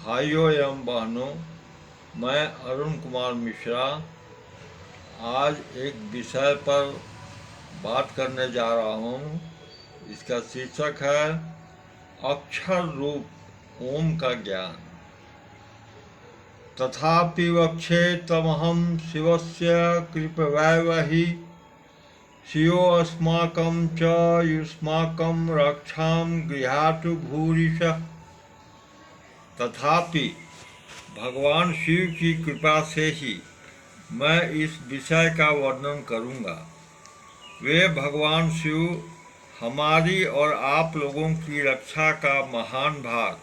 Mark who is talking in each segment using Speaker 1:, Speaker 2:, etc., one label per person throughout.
Speaker 1: भाइयों एवं बहनों, मैं अरुण कुमार मिश्रा आज एक विषय पर बात करने जा रहा हूँ। इसका शीर्षक है अक्षर रूप ओम का ज्ञान। तथापि वक्षे तमहं शिवस्य कृपवैवहि शिवोऽस्माकं च युष्माकं रक्षां गृहातु भूरिशः। तथापि भगवान शिव की कृपा से ही मैं इस विषय का वर्णन करूंगा। वे भगवान शिव हमारी और आप लोगों की रक्षा का महान भार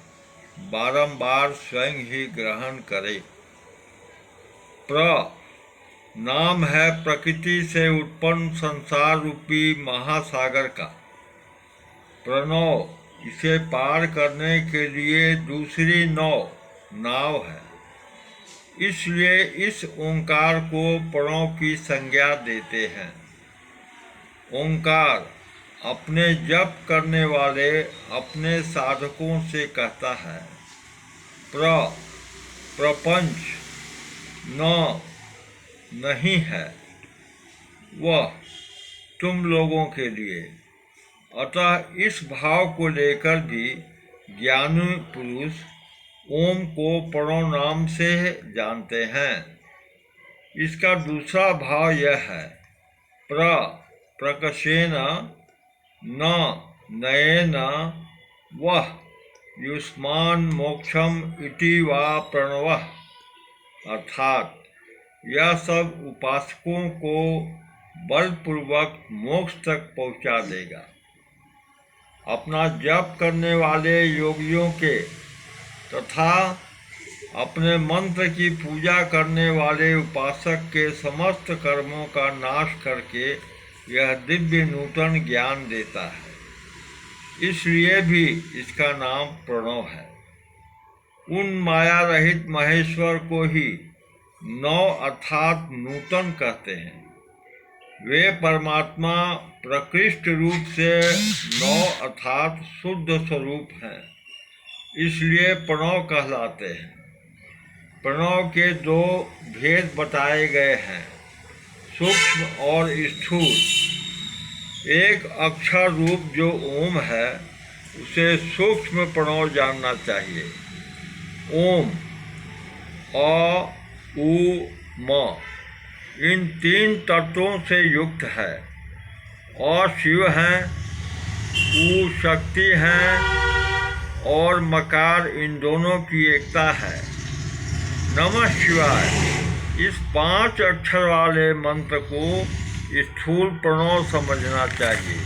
Speaker 1: बारंबार स्वयं ही ग्रहण करें। नाम है प्रकृति से उत्पन्न संसार रूपी महासागर का। प्रणव इसे पार करने के लिए दूसरी नाव है। इसलिए इस ओंकार को प्रणव की संज्ञा देते हैं। ओंकार अपने जप करने वाले अपने साधकों से कहता है, प्रपंच नहीं है, वह तुम लोगों के लिए। अतः इस भाव को लेकर भी ज्ञानी पुरुष ओम को प्रणव नाम से जानते हैं। इसका दूसरा भाव यह है, प्रकर्षेण नयेन वह युष्मान् मोक्षम इति वा प्रणवः। अर्थात यह सब उपासकों को बलपूर्वक मोक्ष तक पहुंचा देगा। अपना जप करने वाले योगियों के तथा अपने मंत्र की पूजा करने वाले उपासक के समस्त कर्मों का नाश करके यह दिव्य नूतन ज्ञान देता है। इसलिए भी इसका नाम प्रणव है। उन माया रहित महेश्वर को ही नव अर्थात नूतन कहते हैं। वे परमात्मा प्रकृष्ट रूप से नव अर्थात शुद्ध स्वरूप हैं, इसलिए प्रणव कहलाते हैं। प्रणव के दो भेद बताए गए हैं, सूक्ष्म और स्थूल। एक अक्षर रूप जो ओम है उसे सूक्ष्म प्रणव जानना चाहिए। ओम, अ, उ, म इन तीन तत्वों से युक्त है। अ शिव हैं, उ शक्ति हैं और मकार इन दोनों की एकता है। नमः शिवाय इस 5 अक्षर वाले मंत्र को स्थूल प्रणव समझना चाहिए।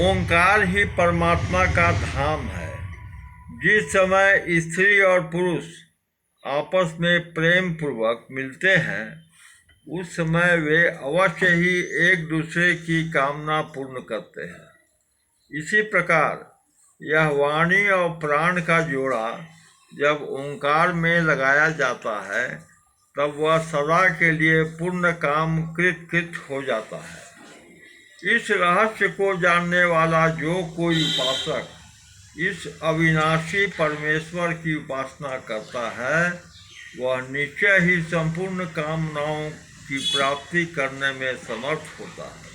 Speaker 1: ओंकार ही परमात्मा का धाम है। जिस समय स्त्री और पुरुष आपस में प्रेम पूर्वक मिलते हैं, उस समय वे अवश्य ही एक दूसरे की कामना पूर्ण करते हैं। इसी प्रकार यह वाणी और प्राण का जोड़ा जब ओंकार में लगाया जाता है, तब वह सदा के लिए पूर्ण काम कृत हो जाता है। इस रहस्य को जानने वाला जो कोई उपासक इस अविनाशी परमेश्वर की उपासना करता है, वह निश्चय ही संपूर्ण कामनाओं की प्राप्ति करने में समर्थ होता है।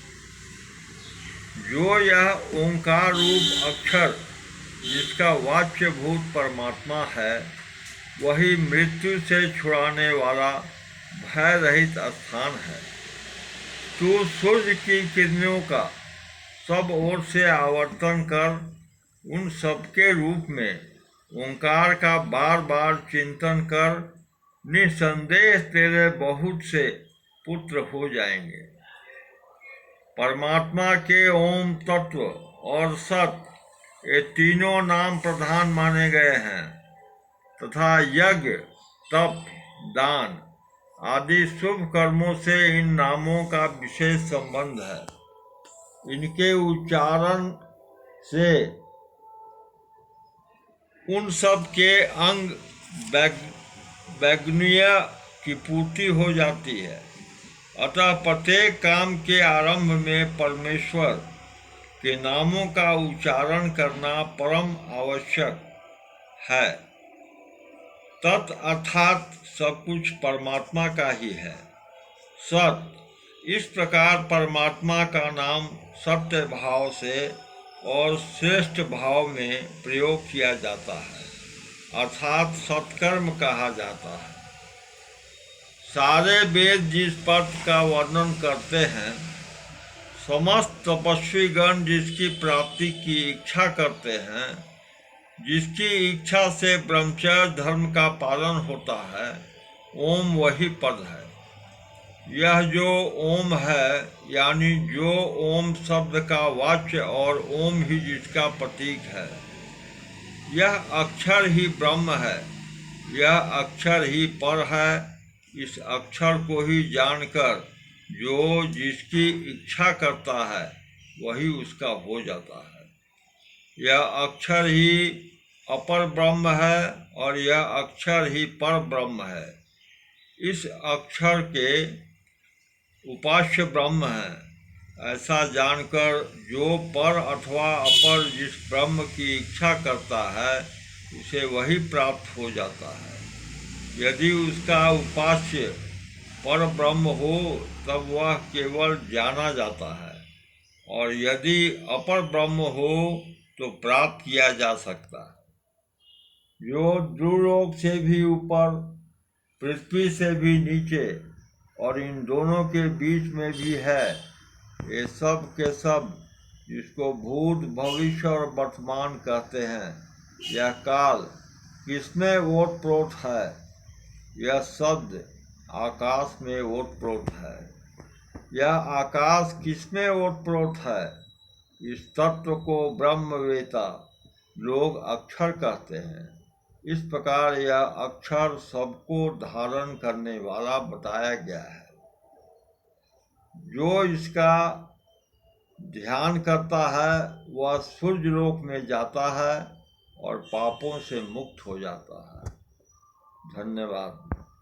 Speaker 1: जो यह ओंकार रूप अक्षर जिसका वाच्य भूत परमात्मा है, वही मृत्यु से छुड़ाने वाला भय रहित स्थान है। तो सूर्य की किरणों का सब ओर से आवर्तन कर उन सबके रूप में ओंकार का बार बार चिंतन कर निसंदेह तेरे बहुत से पुत्र हो जाएंगे। परमात्मा के ओम तत्व और सत ये तीनों नाम प्रधान माने गए हैं तथा यज्ञ, तप, दान आदि शुभ कर्मों से इन नामों का विशेष संबंध है। इनके उच्चारण से उन सब के अंग वैगुण्य की पूर्ति हो जाती है। अतः प्रत्येक काम के आरंभ में परमेश्वर के नामों का उच्चारण करना परम आवश्यक है। तत् अर्थात सब कुछ परमात्मा का ही है। सत, इस प्रकार परमात्मा का नाम सत्य भाव से और श्रेष्ठ भाव में प्रयोग किया जाता है, अर्थात सत्कर्म कहा जाता है। सारे वेद जिस पद का वर्णन करते हैं, समस्त तपस्वीगण जिसकी प्राप्ति की इच्छा करते हैं, जिसकी इच्छा से ब्रह्मचर्य धर्म का पालन होता है, ओम वही पद है। यह जो ओम है, यानी जो ओम शब्द का वाच्य और ओम ही जिसका प्रतीक है, यह अक्षर ही ब्रह्म है, यह अक्षर ही पर है। इस अक्षर को ही जानकर जो जिसकी इच्छा करता है वही उसका हो जाता है। यह अक्षर ही अपर ब्रह्म है और यह अक्षर ही पर ब्रह्म है। इस अक्षर के उपास्य ब्रह्म है, ऐसा जानकर जो पर अथवा अपर जिस ब्रह्म की इच्छा करता है उसे वही प्राप्त हो जाता है। यदि उसका उपास्य पर ब्रह्म हो तब वह केवल जाना जाता है, और यदि अपर ब्रह्म हो तो प्राप्त किया जा सकता है। जो द्रुलोक से भी ऊपर, पृथ्वी से भी नीचे और इन दोनों के बीच में भी है, ये सब के सब जिसको भूत भविष्य और वर्तमान कहते हैं, यह काल किसमें ओतप्रोत है? यह शब्द आकाश में ओतप्रोत है। यह आकाश किसमें ओतप्रोत है? इस तत्व को ब्रह्मवेता लोग अक्षर कहते हैं। इस प्रकार यह अक्षर सबको धारण करने वाला बताया गया है। जो इसका ध्यान करता है वह सूर्यलोक में जाता है और पापों से मुक्त हो जाता है। धन्यवाद।